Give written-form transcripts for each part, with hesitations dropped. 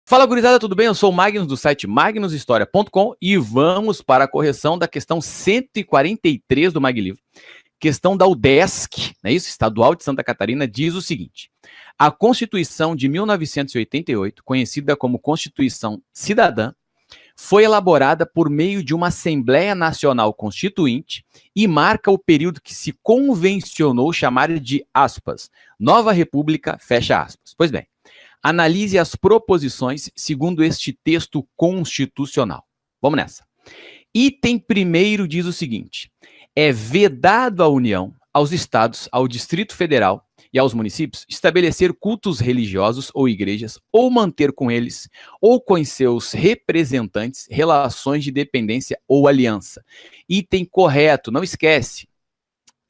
Fala, gurizada, tudo bem? Eu sou o Magnus, do site magnushistoria.com, e vamos para a correção da questão 143 do MagLivro. Questão da UDESC, não é isso? Estadual de Santa Catarina, diz o seguinte: a Constituição de 1988, conhecida como Constituição Cidadã, foi elaborada por meio de uma Assembleia Nacional Constituinte e marca o período que se convencionou chamar de, aspas, Nova República, fecha aspas. Pois bem, analise as proposições segundo este texto constitucional. Vamos nessa. Item 1º diz o seguinte: é vedado à União, aos Estados, ao Distrito Federal e aos municípios estabelecer cultos religiosos ou igrejas, ou manter com eles ou com seus representantes relações de dependência ou aliança. Item correto, não esquece.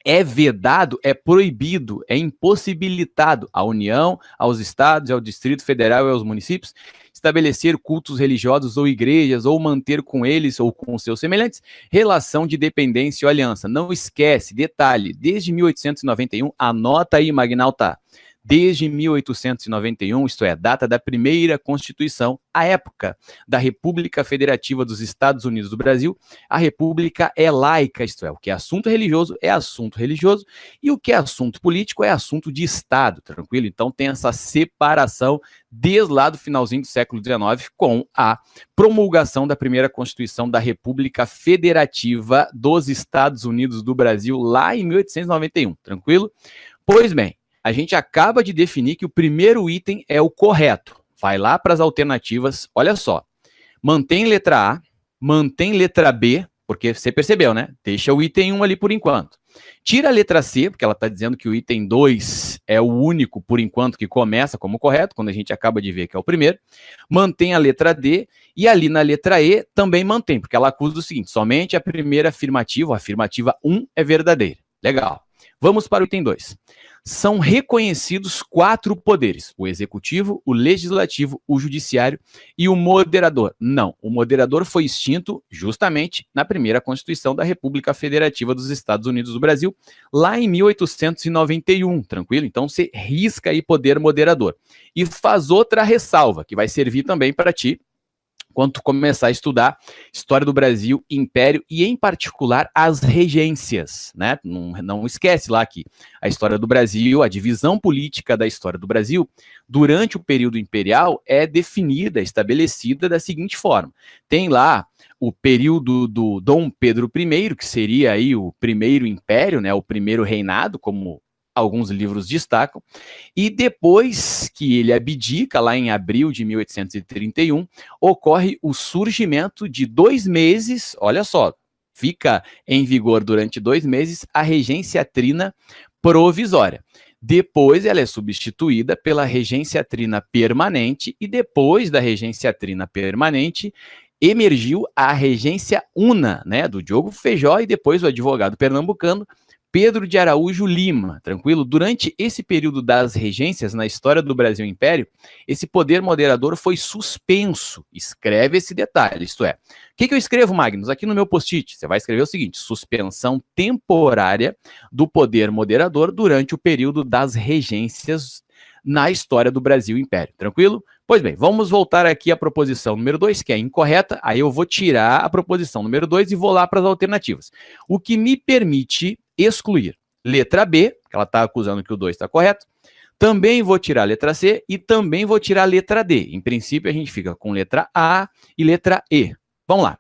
É vedado, é proibido, é impossibilitado à União, aos Estados, ao Distrito Federal e aos municípios estabelecer cultos religiosos ou igrejas, ou manter com eles ou com seus semelhantes relação de dependência ou aliança. Não esquece, detalhe, desde 1891, anota aí, Magnalta, desde 1891, isto é, data da primeira Constituição, a época da República Federativa dos Estados Unidos do Brasil, a República é laica, isto é, o que é assunto religioso, e o que é assunto político é assunto de Estado, tranquilo? Então tem essa separação desde lá do finalzinho do século XIX, com a promulgação da primeira Constituição da República Federativa dos Estados Unidos do Brasil, lá em 1891, tranquilo? Pois bem, a gente acaba de definir que o primeiro item é o correto. Vai lá para as alternativas, olha só. Mantém letra A, mantém letra B, porque você percebeu, né? Deixa o item 1 ali por enquanto. Tira a letra C, porque ela está dizendo que o item 2 é o único, por enquanto, que começa como correto, quando a gente acaba de ver que é o primeiro. Mantém a letra D, e ali na letra E também mantém, porque ela acusa o seguinte: somente a primeira afirmativa, a afirmativa 1, é verdadeira. Legal. Vamos para o item 2. São reconhecidos 4 poderes: o executivo, o legislativo, o judiciário e o moderador. Não, o moderador foi extinto justamente na primeira Constituição da República Federativa dos Estados Unidos do Brasil, lá em 1891, tranquilo? Então você risca aí poder moderador. E faz outra ressalva, que vai servir também para ti quando tu começar a estudar história do Brasil, Império e, em particular, as regências, né? Não esquece lá que a história do Brasil, a divisão política da história do Brasil, durante o período imperial, é definida, estabelecida da seguinte forma: tem lá o período do Dom Pedro I, que seria aí o primeiro império, né? O primeiro reinado, como alguns livros destacam, e depois que ele abdica, lá em abril de 1831, ocorre o surgimento de 2 meses, olha só, fica em vigor durante 2 meses a regência trina provisória. Depois ela é substituída pela regência trina permanente, e depois da regência trina permanente emergiu a regência una, né, do Diogo Feijó, e depois o advogado pernambucano Pedro de Araújo Lima, tranquilo? Durante esse período das regências na história do Brasil Império, esse poder moderador foi suspenso. Escreve esse detalhe, isto é. O que eu escrevo, Magnus? Aqui no meu post-it, você vai escrever o seguinte: suspensão temporária do poder moderador durante o período das regências na história do Brasil Império, tranquilo? Pois bem, vamos voltar aqui à proposição número 2, que é incorreta. Aí eu vou tirar a proposição número 2 e vou lá para as alternativas. O que me permite excluir letra B, que ela está acusando que o 2 está correto. Também vou tirar a letra C e também vou tirar a letra D. Em princípio, a gente fica com letra A e letra E. Vamos lá.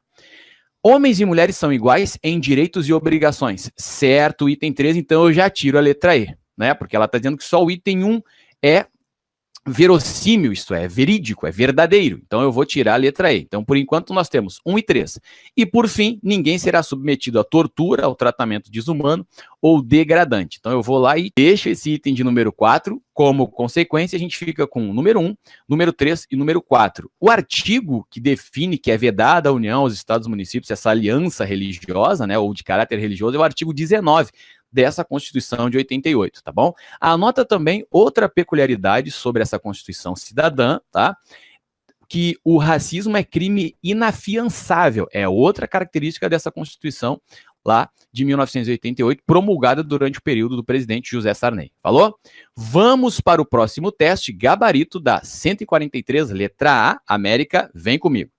Homens e mulheres são iguais em direitos e obrigações. Certo, item 3, então eu já tiro a letra E, né? Porque ela está dizendo que só o item 1 é verossímil, isto é, verídico, é verdadeiro. Então eu vou tirar a letra E. Então, por enquanto, nós temos 1 e 3. E, por fim, ninguém será submetido à tortura, ao tratamento desumano ou degradante. Então eu vou lá e deixo esse item de número 4. Como consequência, a gente fica com o número 1, número 3 e número 4. O artigo que define que é vedada a União, aos Estados e municípios, essa aliança religiosa, né, ou de caráter religioso, é o artigo 19 dessa Constituição de 88, tá bom? Anota também outra peculiaridade sobre essa Constituição cidadã, tá? Que o racismo é crime inafiançável, é outra característica dessa Constituição lá de 1988, promulgada durante o período do presidente José Sarney. Falou? Vamos para o próximo teste, gabarito da 143, letra A, América, vem comigo.